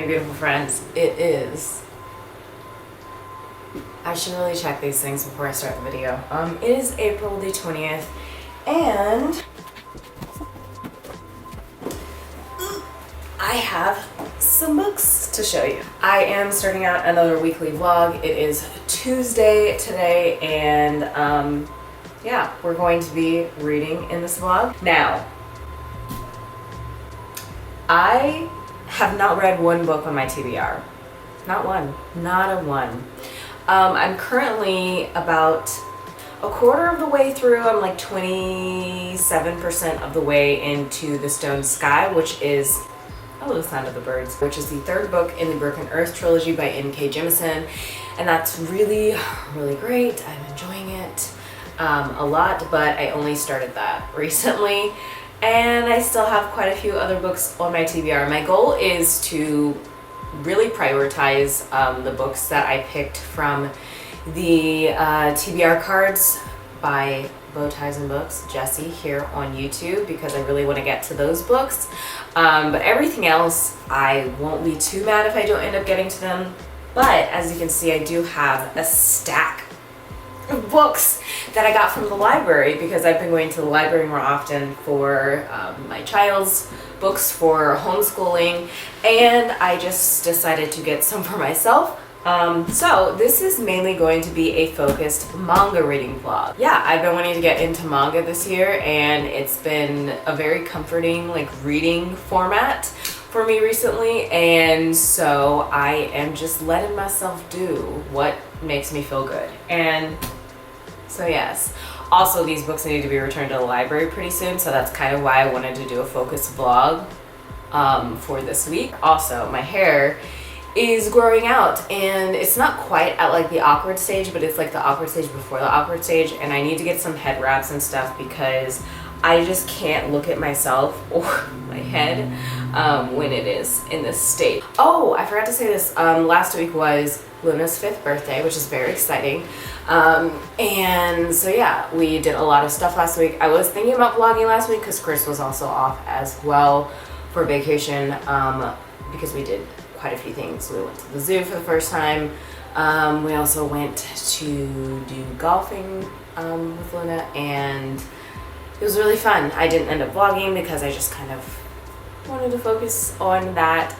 morning, beautiful friends. It is... I should really check these things before I start the video. It is April the 20th, and I have some books to show you. I am starting out another weekly vlog. It is Tuesday today, and yeah, we're going to be reading in this vlog. Now, I have not read one book on my TBR. Not one. Not a one. I'm currently about a quarter of the way through. I'm like 27% of the way into The Stone Sky, which is, oh, the sound of the birds, which is the third book in the Broken Earth trilogy by N.K. Jemisin. And that's really, really great. I'm enjoying it a lot, but I only started that recently. And I still have quite a few other books on my TBR. My goal is to really prioritize the books that I picked from the TBR cards by Bow Ties and Books, Jessie, here on YouTube, because I really want to get to those books. But everything else, I won't be too mad if I don't end up getting to them. But as you can see, I do have a stack of books that I got from the library, because I've been going to the library more often for my child's books for homeschooling, and I just decided to get some for myself. So this is mainly going to be a focused manga reading vlog. Yeah, I've been wanting to get into manga this year, and it's been a very comforting reading format for me recently, and so I am just letting myself do what makes me feel good. And so yes, also these books need to be returned to the library pretty soon, so that's kind of why I wanted to do a focused vlog for this week. Also, my hair is growing out, and it's not quite at like the awkward stage, but it's like the awkward stage before the awkward stage, and I need to get some head wraps and stuff because I just can't look at myself or my head when it is in this state. Oh, I forgot to say this. Last week was Luna's 5th birthday, which is very exciting. And so yeah, we did a lot of stuff last week. I was thinking about vlogging last week because Chris was also off as well for vacation, because we did quite a few things. We went to the zoo for the first time. We also went to do golfing with Luna, and it was really fun. I didn't end up vlogging because I just kind of wanted to focus on that.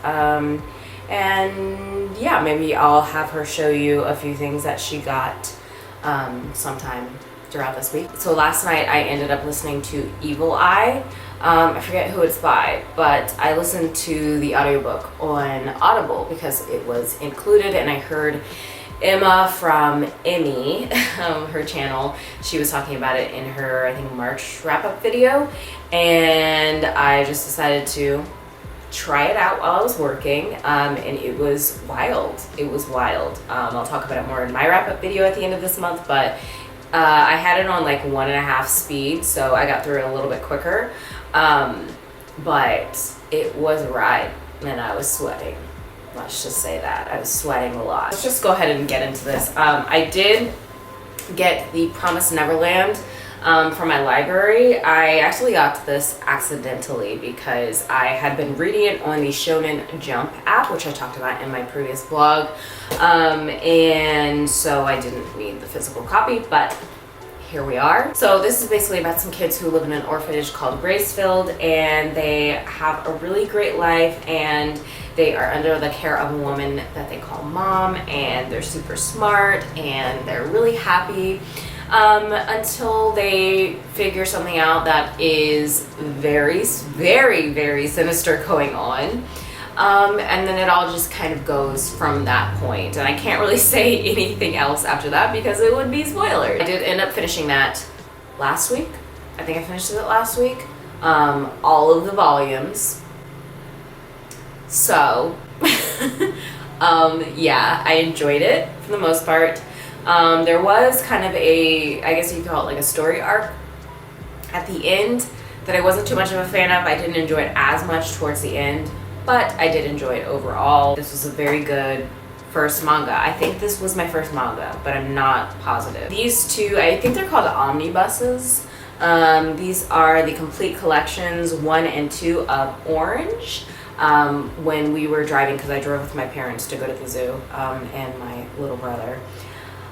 And yeah, maybe I'll have her show you a few things that she got sometime throughout this week. So last night I ended up listening to Evil Eye. I forget who it's by, but I listened to the audiobook on Audible because it was included, and I heard Emma from Emmy, her channel, she was talking about it in her, I think, March wrap-up video, and I just decided to try it out while I was working, and it was wild. It was wild. I'll talk about it more in my wrap-up video at the end of this month, but I had it on like 1.5 speed, so I got through it a little bit quicker, but it was a ride, and I was sweating. Let's just say that. I was sweating a lot. Let's just go ahead and get into this. I did get the Promised Neverland from my library. I actually got this accidentally because I had been reading it on the Shonen Jump app, which I talked about in my previous vlog. And so I didn't need the physical copy, but here we are. So this is basically about some kids who live in an orphanage called Gracefield, and they have a really great life, and they are under the care of a woman that they call mom, and they're super smart, and they're really happy until they figure something out that is very, very, very sinister going on. And then it all just kind of goes from that point. And I can't really say anything else after that because it would be spoilers. I did end up finishing that last week. I think I finished it last week. All of the volumes. So, yeah, I enjoyed it for the most part. There was kind of a, I guess you could call it like a story arc at the end that I wasn't too much of a fan of. I didn't enjoy it as much towards the end, but I did enjoy it overall. This was a very good first manga. I think this was my first manga, but I'm not positive. These two, I think they're called omnibuses. These are the complete collections 1 and 2 of Orange. When we were driving, because I drove with my parents to go to the zoo, and my little brother.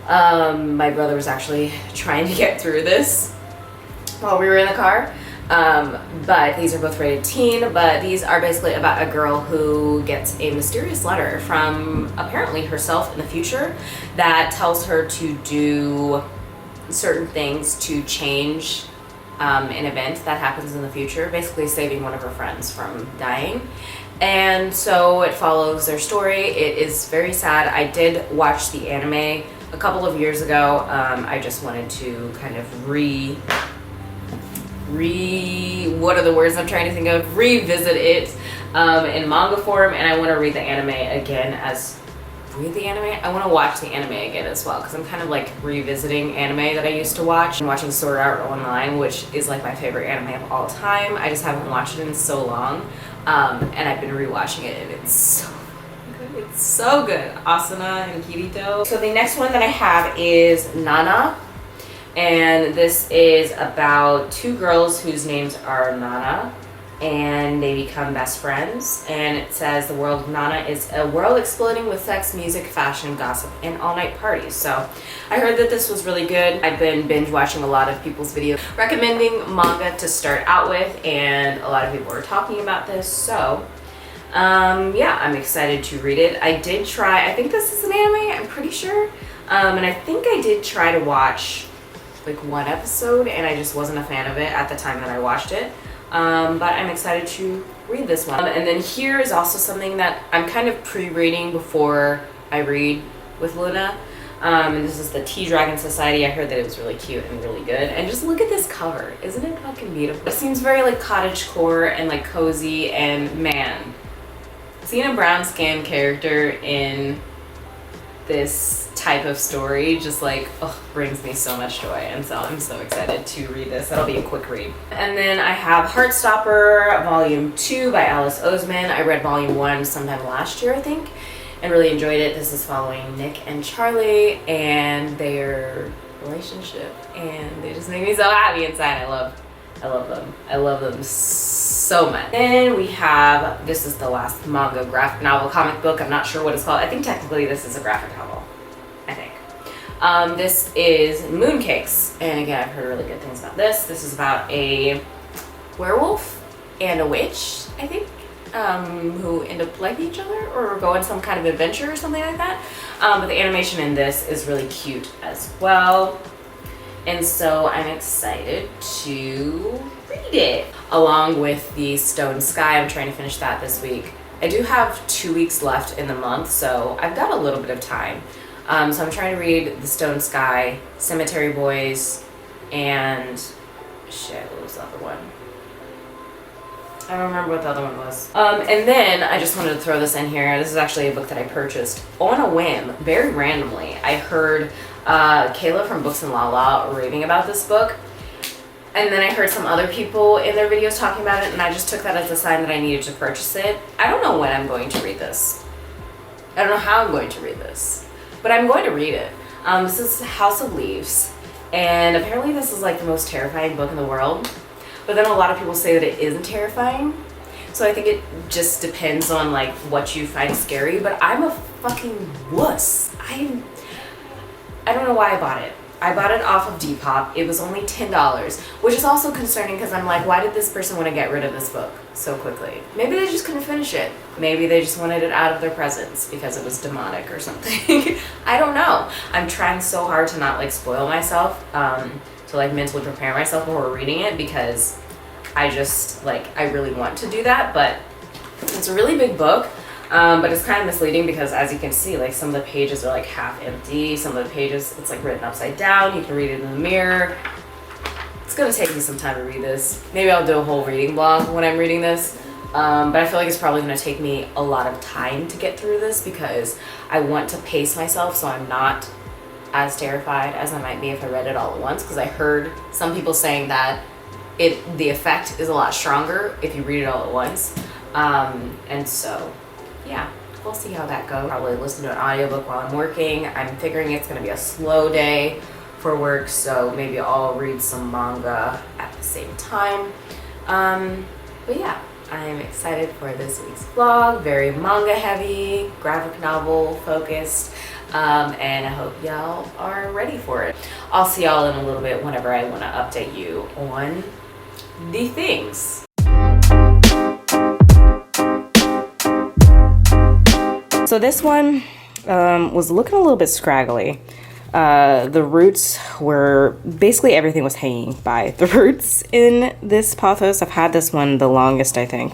My brother was actually trying to get through this while we were in the car. But these are both rated teen, but these are basically about a girl who gets a mysterious letter from apparently herself in the future that tells her to do certain things to change an event that happens in the future, basically saving one of her friends from dying. And so it follows their story. It is very sad. I did watch the anime a couple of years ago. I just wanted to kind of what are the words I'm trying to think of? Revisit it in manga form, and I want to read the anime again I want to watch the anime again as well, because I'm kind of like revisiting anime that I used to watch. I'm watching Sword Art Online, which is like my favorite anime of all time. I just haven't watched it in so long, and I've been rewatching it, and it's so good. It's so good. Asuna and Kirito. So the next one that I have is Nana. And this is about 2 girls whose names are Nana, and they become best friends. And it says the world of Nana is a world exploding with sex, music, fashion, gossip, and all-night parties. So I heard that this was really good. I've been binge watching a lot of people's videos recommending manga to start out with, and a lot of people were talking about this. So yeah, I'm excited to read it. I think this is an anime, I'm pretty sure. And I think I did try to watch like 1 episode, and I just wasn't a fan of it at the time that I watched it. But I'm excited to read this one. And then here is also something that I'm kind of pre-reading before I read with Luna. And this is the Tea Dragon Society. I heard that it was really cute and really good. And just look at this cover. Isn't it fucking beautiful? It seems very like cottagecore and like cozy, and man, seeing a brown skin character in this type of story just like brings me so much joy, and so I'm so excited to read this. That'll be a quick read. And then I have Heartstopper Volume 2 by Alice Oseman. I read Volume 1 sometime last year, I think, and really enjoyed it. This is following Nick and Charlie and their relationship, and they just make me so happy inside. I love them. I love them so much. Then we have, this is the last manga, graphic novel, comic book. I'm not sure what it's called. I think technically this is a graphic novel. I think. This is Mooncakes. And again, I've heard really good things about this. This is about a werewolf and a witch, I think, who end up liking each other or go on some kind of adventure or something like that. But the animation in this is really cute as well. And so I'm excited to read it. Along with the Stone Sky, I'm trying to finish that this week. I do have 2 weeks left in the month, so I've got a little bit of time. So I'm trying to read the Stone Sky, Cemetery Boys, and what was the other one? I don't remember what the other one was. And then I just wanted to throw this in here. This is actually a book that I purchased on a whim, very randomly. I heard Kayla from Books and Lala raving about this book, and then I heard some other people in their videos talking about it, and I just took that as a sign that I needed to purchase it. I don't know when I'm going to read this. I don't know how I'm going to read this, but I'm going to read it. This is House of Leaves, and apparently this is like the most terrifying book in the world, but then a lot of people say that it isn't terrifying. So I think it just depends on like what you find scary, but I'm a fucking wuss. I don't know why I bought it. I bought it off of Depop. It was only $10, which is also concerning because I'm like, why did this person want to get rid of this book so quickly? Maybe they just couldn't finish it. Maybe they just wanted it out of their presence because it was demonic or something. I don't know. I'm trying so hard to not like spoil myself, to like mentally prepare myself before reading it, because I just like, I really want to do that, but it's a really big book. But it's kind of misleading because, as you can see, like some of the pages are like half empty. Some of the pages, it's like written upside down. You can read it in the mirror. It's gonna take me some time to read this. Maybe I'll do a whole reading blog when I'm reading this. But I feel like it's probably gonna take me a lot of time to get through this because I want to pace myself so I'm not as terrified as I might be if I read it all at once. Because I heard some people saying that the effect is a lot stronger if you read it all at once. And so, yeah, we'll see how that goes. Probably listen to an audiobook while I'm working. I'm figuring it's gonna be a slow day for work, so maybe I'll read some manga at the same time. But yeah, I'm excited for this week's vlog. Very manga heavy, graphic novel focused, and I hope y'all are ready for it. I'll see y'all in a little bit whenever I want to update you on the things. So this one was looking a little bit scraggly. The roots were, basically everything was hanging by the roots in this pothos. I've had this one the longest, I think.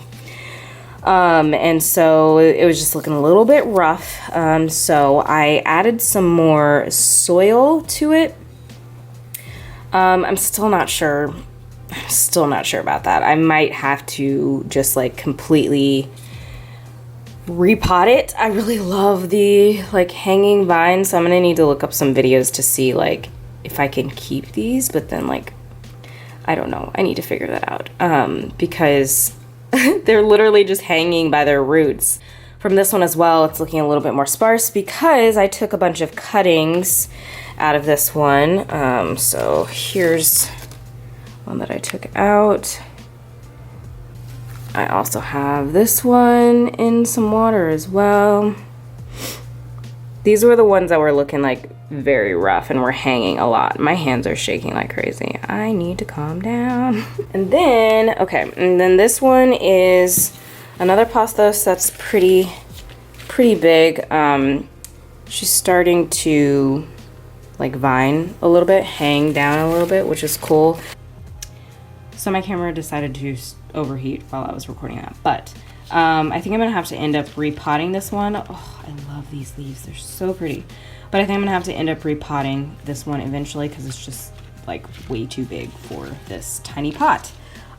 And so it was just looking a little bit rough. So I added some more soil to it. I'm still not sure. About that. I might have to just like completely repot it. I really love the like hanging vines, so I'm gonna need to look up some videos to see like if I can keep these, but then like I don't know, I need to figure that out because they're literally just hanging by their roots. From this one as well, it's looking a little bit more sparse because I took a bunch of cuttings out of this one. So here's one that I took out. I also have this one in some water as well. These were the ones that were looking like very rough and were hanging a lot. My hands are shaking like crazy. I need to calm down. And then, okay, and then this one is another pothos that's pretty big. She's starting to like vine a little bit, hang down a little bit, which is cool. So my camera decided to overheat while I was recording that, but I think I'm gonna have to end up repotting this one. Oh, I love these leaves, they're so pretty. But I think I'm gonna have to end up repotting this one eventually because it's just like way too big for this tiny pot.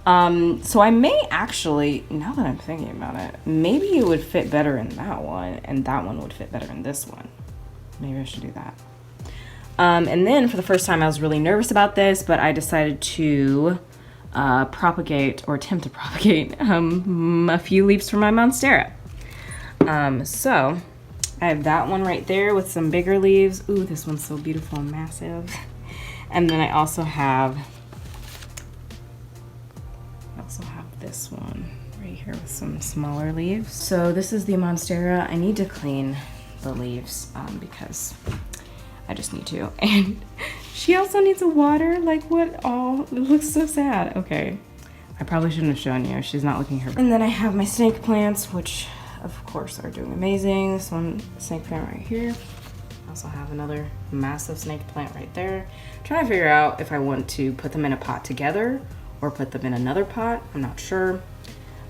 So I may actually, now that I'm thinking about it, maybe it would fit better in that one and that one would fit better in this one. Maybe I should do that. And then for the first time I was really nervous about this, but I decided to propagate or attempt to propagate a few leaves from my monstera. So I have that one right there with some bigger leaves. Ooh, this one's so beautiful and massive. And then I also have this one right here with some smaller leaves. So this is the monstera. I need to clean the leaves because I just need to. And she also needs a water. Like what? Oh, it looks so sad. Okay. I probably shouldn't have shown you. She's not looking her. And then I have my snake plants, which of course are doing amazing. This one snake plant right here. I also have another massive snake plant right there. I'm trying to figure out if I want to put them in a pot together or put them in another pot. I'm not sure.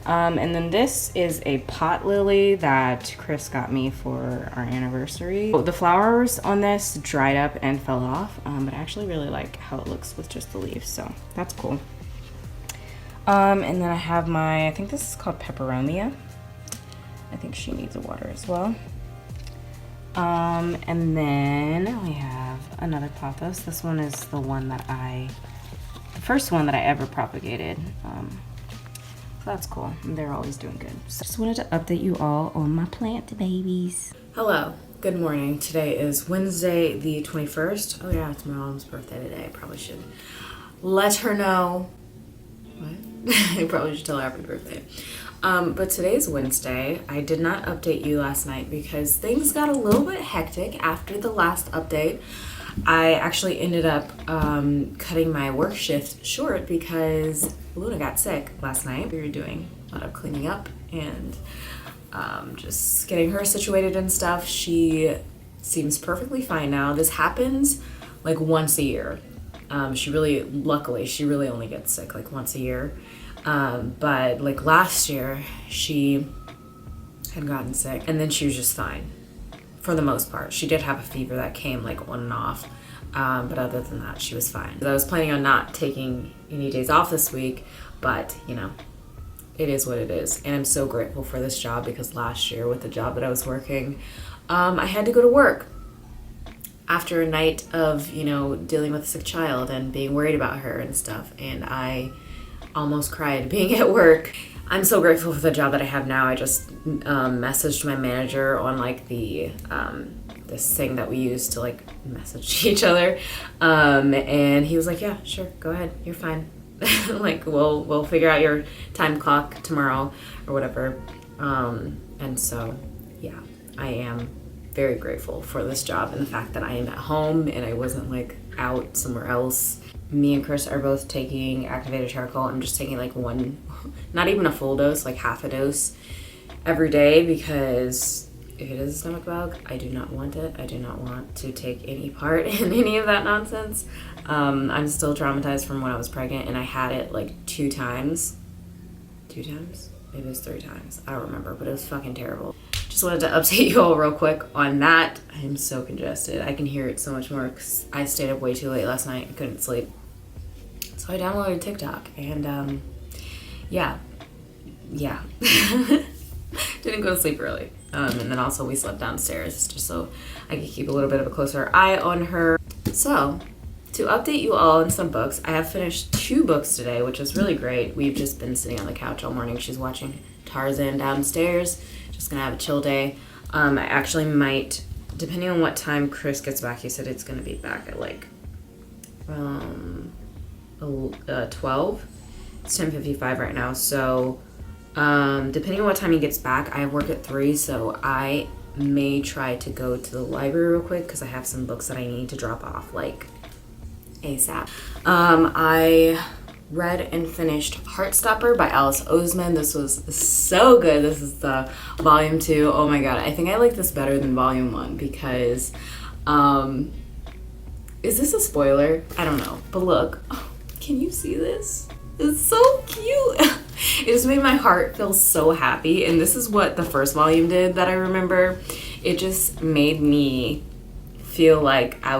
And then this is a pot lily that Chris got me for our anniversary. The flowers on this dried up and fell off, but I actually really like how it looks with just the leaves, so that's cool. And then I have I think this is called peperomia. I think she needs a water as well. And then we have another pothos. This one is the one that the first one that I ever propagated. So that's cool. They're always doing good. So just wanted to update you all on my plant babies. Hello, good morning. Today is Wednesday the 21st. Oh yeah, it's my mom's birthday today. I probably should let her know. What? I probably should tell her happy birthday. But today's Wednesday. I did not update you last night because things got a little bit hectic after the last update. I actually ended up cutting my work shift short because Luna got sick last night. We were doing a lot of cleaning up and just getting her situated and stuff. She seems perfectly fine now. This happens like once a year. Luckily, she really only gets sick like once a year. But like last year, she had gotten sick and then she was just fine. For the most part. She did have a fever that came like on and off, but other than that, she was fine. I was planning on not taking any days off this week, but you know, it is what it is. And I'm so grateful for this job because last year with the job that I was working, I had to go to work after a night of, you know, dealing with a sick child and being worried about her and stuff. And I almost cried being at work. I'm so grateful for the job that I have now. I just messaged my manager on like the this thing that we use to like message each other. And he was like, yeah, sure, go ahead, you're fine. Like we'll figure out your time clock tomorrow or whatever. And so yeah, I am very grateful for this job and the fact that I am at home and I wasn't like out somewhere else. Me and Chris are both taking activated charcoal. I'm just taking like one, not even a full dose, like half a dose every day, because if it is a stomach bug, I do not want it. I do not want to take any part in any of that nonsense. I'm still traumatized from when I was pregnant, and I had it like 2 times. 2 times? Maybe it was 3 times. I don't remember, but it was fucking terrible. Just wanted to update you all real quick on that. I am so congested. I can hear it so much more because I stayed up way too late last night. I couldn't sleep. So I downloaded TikTok, and yeah. Didn't go to sleep early. And then also we slept downstairs just so I could keep a little bit of a closer eye on her. So, to update you all on some books, I have finished 2 books today, which is really great. We've just been sitting on the couch all morning. She's watching Tarzan downstairs. Just gonna have a chill day. I actually might, depending on what time Chris gets back, he said it's gonna be back at like 12. It's 10:55 right now, so depending on what time he gets back, I work at 3, so I may try to go to the library real quick because I have some books that I need to drop off like ASAP. I read and finished Heartstopper by Alice Oseman. This was so good. This is the volume 2. Oh my god, I think I like this better than volume 1 because is this a spoiler? I don't know, but look, can you see this? It's so cute. It just made my heart feel so happy, and this is what the first volume did that I remember. It just made me feel like I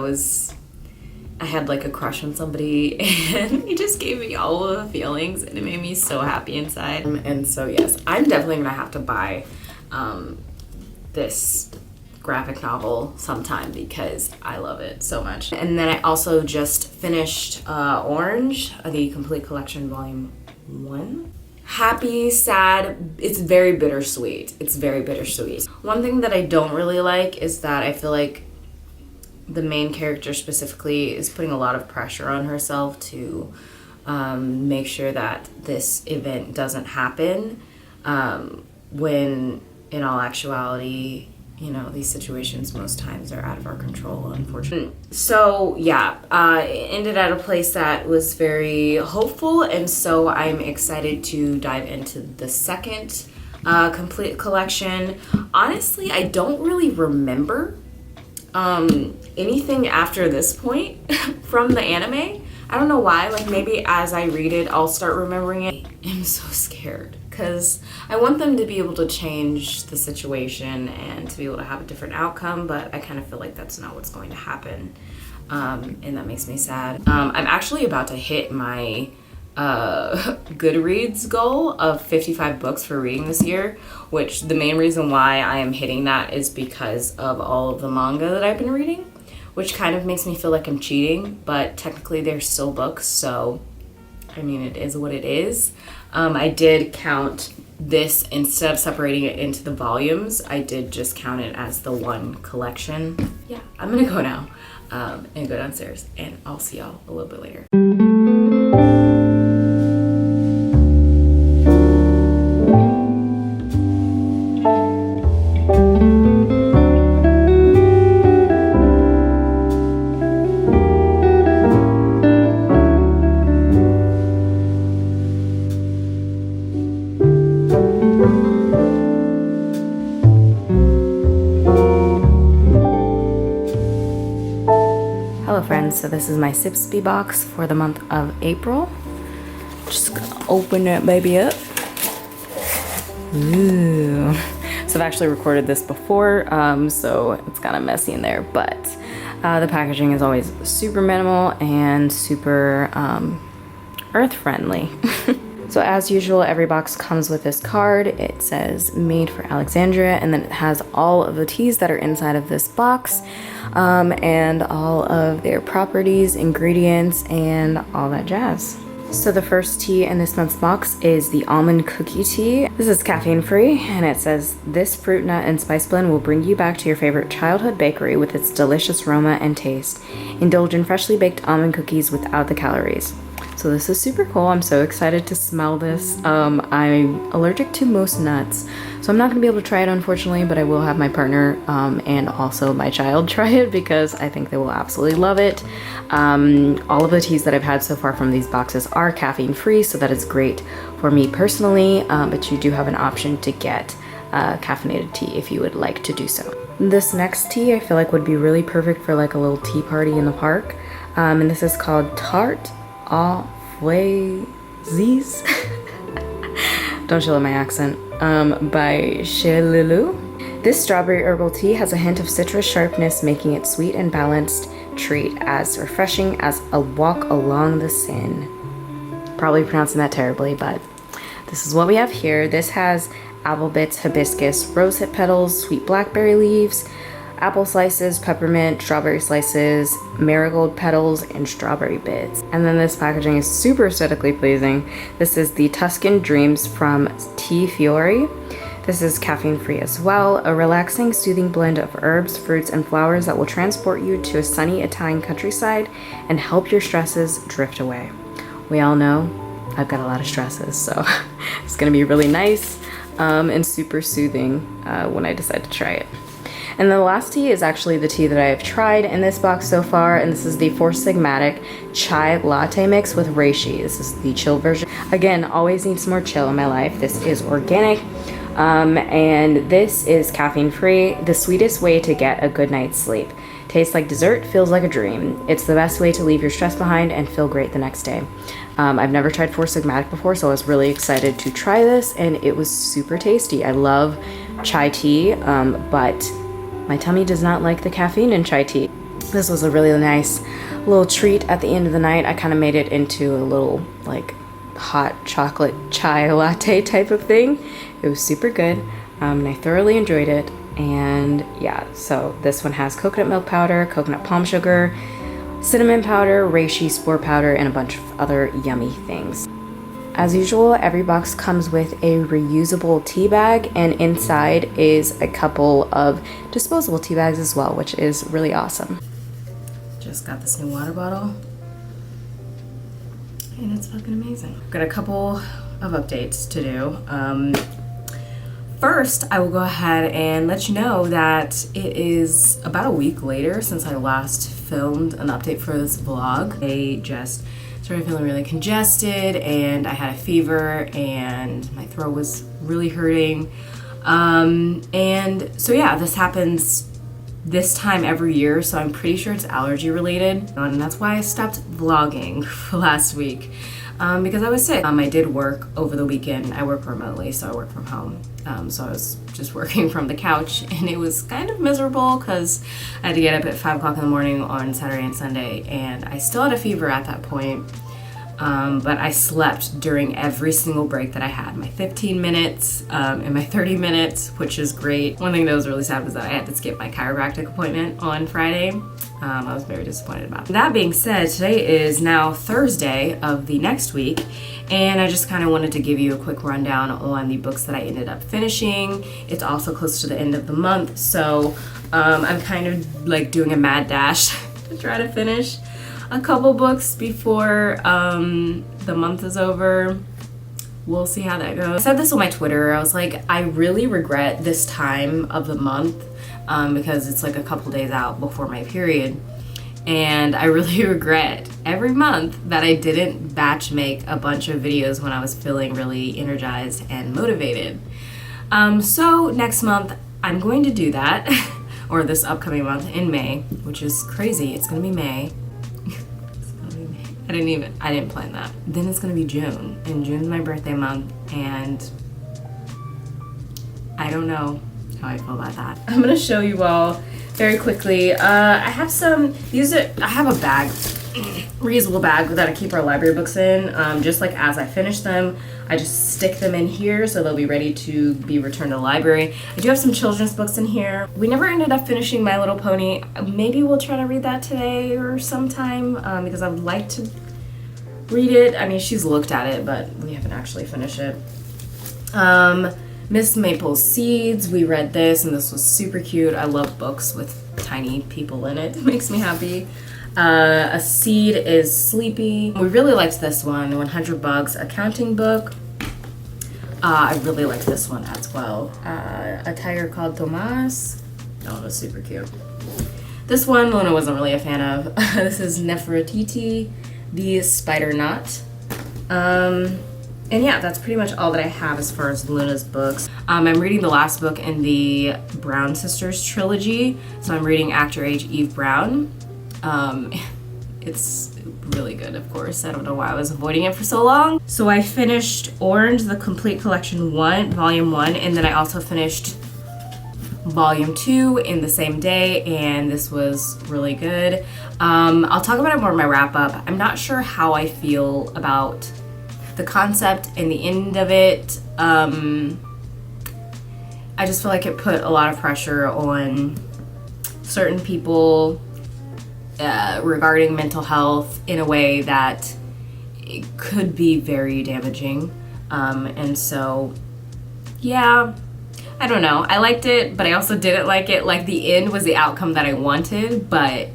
had like a crush on somebody, and it just gave me all of the feelings, and it made me so happy inside. And so yes, I'm definitely gonna have to buy this graphic novel sometime because I love it so much. And then I also just finished Orange, the complete collection, volume 1. Happy, sad, it's very bittersweet. It's very bittersweet. One thing that I don't really like is that I feel like the main character specifically is putting a lot of pressure on herself to make sure that this event doesn't happen, when in all actuality, you know, these situations most times are out of our control, unfortunately. So yeah, it ended at a place that was very hopeful, and so I'm excited to dive into the second complete collection. Honestly, I don't really remember anything after this point from the anime. I don't know why, like maybe as I read it, I'll start remembering it. I'm so scared because I want them to be able to change the situation and to be able to have a different outcome, but I kind of feel like that's not what's going to happen, and that makes me sad. I'm actually about to hit my goodreads goal of 55 books for reading this year, which the main reason why I am hitting that is because of all of the manga that I've been reading, which kind of makes me feel like I'm cheating, but technically they're still books, so I mean, it is what it is. I did count this, instead of separating it into the volumes, I did just count it as the one collection. Yeah, I'm gonna go now and go downstairs, and I'll see y'all a little bit later. Hello friends, so this is my Sipsby box for the month of April. Just gonna open that baby up. Ooh. So I've actually recorded this before, so it's kind of messy in there, but the packaging is always super minimal and super earth friendly. So as usual, every box comes with this card. It says made for Alexandria, and then it has all of the teas that are inside of this box, and all of their properties, ingredients, and all that jazz. So the first tea in this month's box is the almond cookie tea. This is caffeine free, and it says, this fruit, nut, and spice blend will bring you back to your favorite childhood bakery with its delicious aroma and taste. Indulge in freshly baked almond cookies without the calories. So this is super cool. I'm so excited to smell this. I'm allergic to most nuts, so I'm not gonna be able to try it, unfortunately, but I will have my partner and also my child try it because I think they will absolutely love it. All of the teas that I've had so far from these boxes are caffeine free, so that is great for me personally, but you do have an option to get caffeinated tea if you would like to do so. This next tea I feel like would be really perfect for like a little tea party in the park, and this is called Tarte aux Fraises. Don't chill at my accent. By Chelilou. This strawberry herbal tea has a hint of citrus sharpness, making it sweet and balanced treat as refreshing as a walk along the Seine. Probably pronouncing that terribly, but this is what we have here. This has apple bits, hibiscus, rosehip petals, sweet blackberry leaves, apple slices, peppermint, strawberry slices, marigold petals, and strawberry bits. And then this packaging is super aesthetically pleasing. This is the Tuscan Dreams from Tea Fiori. This is caffeine free as well. A relaxing, soothing blend of herbs, fruits, and flowers that will transport you to a sunny Italian countryside and help your stresses drift away. We all know I've got a lot of stresses, so it's gonna be really nice and super soothing when I decide to try it. And the last tea is actually the tea that I have tried in this box so far, and this is the Four Sigmatic Chai Latte Mix with reishi. This is the chill version. Again, always need some more chill in my life. This is organic, and this is caffeine free. The sweetest way to get a good night's sleep. Tastes like dessert, feels like a dream. It's the best way to leave your stress behind and feel great the next day. I've never tried Four Sigmatic before, so I was really excited to try this, and it was super tasty. I love chai tea, but my tummy does not like the caffeine in chai tea. This was a really nice little treat at the end of the night. I kind of made it into a little like hot chocolate chai latte type of thing. It was super good, and I thoroughly enjoyed it. And yeah, so this one has coconut milk powder, coconut palm sugar, cinnamon powder, reishi spore powder, and a bunch of other yummy things. As usual, every box comes with a reusable tea bag, and inside is a couple of disposable tea bags as well, which is really awesome. Just got this new water bottle, and it's fucking amazing. Got a couple of updates to do. First, I will go ahead and let you know that it is about a week later since I last filmed an update for this vlog. I just started feeling really congested, and I had a fever, and my throat was really hurting. And so yeah, this happens this time every year, so I'm pretty sure it's allergy related, and that's why I stopped vlogging for last week. Because I was sick. I did work over the weekend. I work remotely, so I work from home. So I was just working from the couch, and it was kind of miserable because I had to get up at 5 o'clock in the morning on Saturday and Sunday, and I still had a fever at that point. But I slept during every single break that I had, my 15 minutes and my 30 minutes, which is great. One thing that was really sad was that I had to skip my chiropractic appointment on Friday. I was very disappointed about that. That being said, today is now Thursday of the next week, and I just kind of wanted to give you a quick rundown on the books that I ended up finishing. It's also close to the end of the month, so I'm kind of like doing a mad dash to try to finish a couple books before the month is over. We'll see how that goes. I said this on my Twitter. I was like, I really regret this time of the month because it's like a couple days out before my period. And I really regret every month that I didn't batch make a bunch of videos when I was feeling really energized and motivated. So next month I'm going to do that, or this upcoming month in May, which is crazy. It's gonna be May. I didn't plan that. Then it's gonna be June, and June's my birthday month, and I don't know how I feel about that. I'm gonna show you all very quickly. I have a bag, reusable bag that I keep our library books in. Just like as I finish them, I just stick them in here so they'll be ready to be returned to the library. I do have some children's books in here. We never ended up finishing My Little Pony. Maybe we'll try to read that today or sometime because I would like to read it. I mean, she's looked at it, but we haven't actually finished it. Miss Maple's Seeds, we read this, and this was super cute. I love books with tiny people in it. It makes me happy. A Seed is Sleepy. We really liked this one, 100 Bugs Accounting Book. I really liked this one as well. A Tiger Called Tomas. That one was super cute. This one, Luna wasn't really a fan of. This is Nefertiti, the Spider Knot. And yeah, that's pretty much all that I have as far as Luna's books. I'm reading the last book in the Brown Sisters trilogy. So I'm reading Actor Age Eve Brown. It's really good, of course. I don't know why I was avoiding it for so long. So I finished Orange, the Complete Collection 1, Volume 1, and then I also finished Volume 2 in the same day, and this was really good. I'll talk about it more in my wrap-up. I'm not sure how I feel about the concept and the end of it. I just feel like it put a lot of pressure on certain people regarding mental health in a way that it could be very damaging. And so, yeah, I don't know. I liked it, but I also didn't like it. Like, the end was the outcome that I wanted, but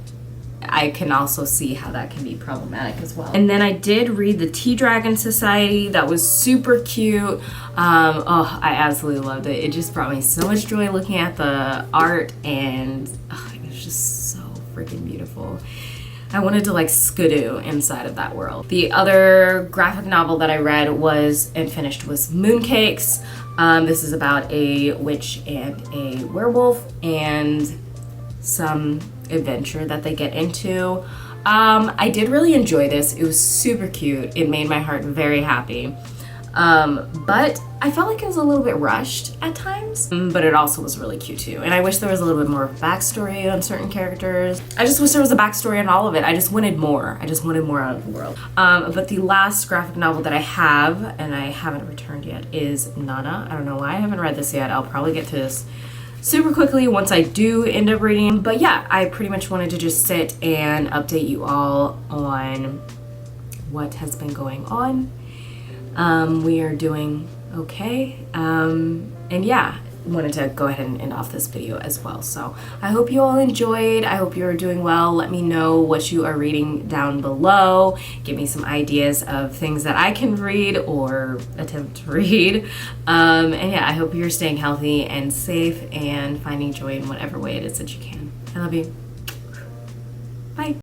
I can also see how that can be problematic as well. And then I did read the Tea Dragon Society. That was super cute. Oh, I absolutely loved it. It just brought me so much joy looking at the art, and it was just so freaking beautiful. I wanted to like skidoo inside of that world. The other graphic novel that I read and finished was Mooncakes. This is about a witch and a werewolf and some adventure that they get into. I did really enjoy this. It was super cute. It made my heart very happy. But I felt like it was a little bit rushed at times, but it also was really cute too. And I wish there was a little bit more backstory on certain characters. I just wish there was a backstory on all of it. I just wanted more. I just wanted more out of the world. But the last graphic novel that I have, and I haven't returned yet, is Nana. I don't know why I haven't read this yet. I'll probably get to this super quickly once I do end up reading. But yeah, I pretty much wanted to just sit and update you all on what has been going on. We are doing okay. And yeah, wanted to go ahead and end off this video as well. So I hope you all enjoyed. I hope you are doing well. Let me know what you are reading down below. Give me some ideas of things that I can read or attempt to read. And yeah, I hope you're staying healthy and safe and finding joy in whatever way it is that you can. I love you.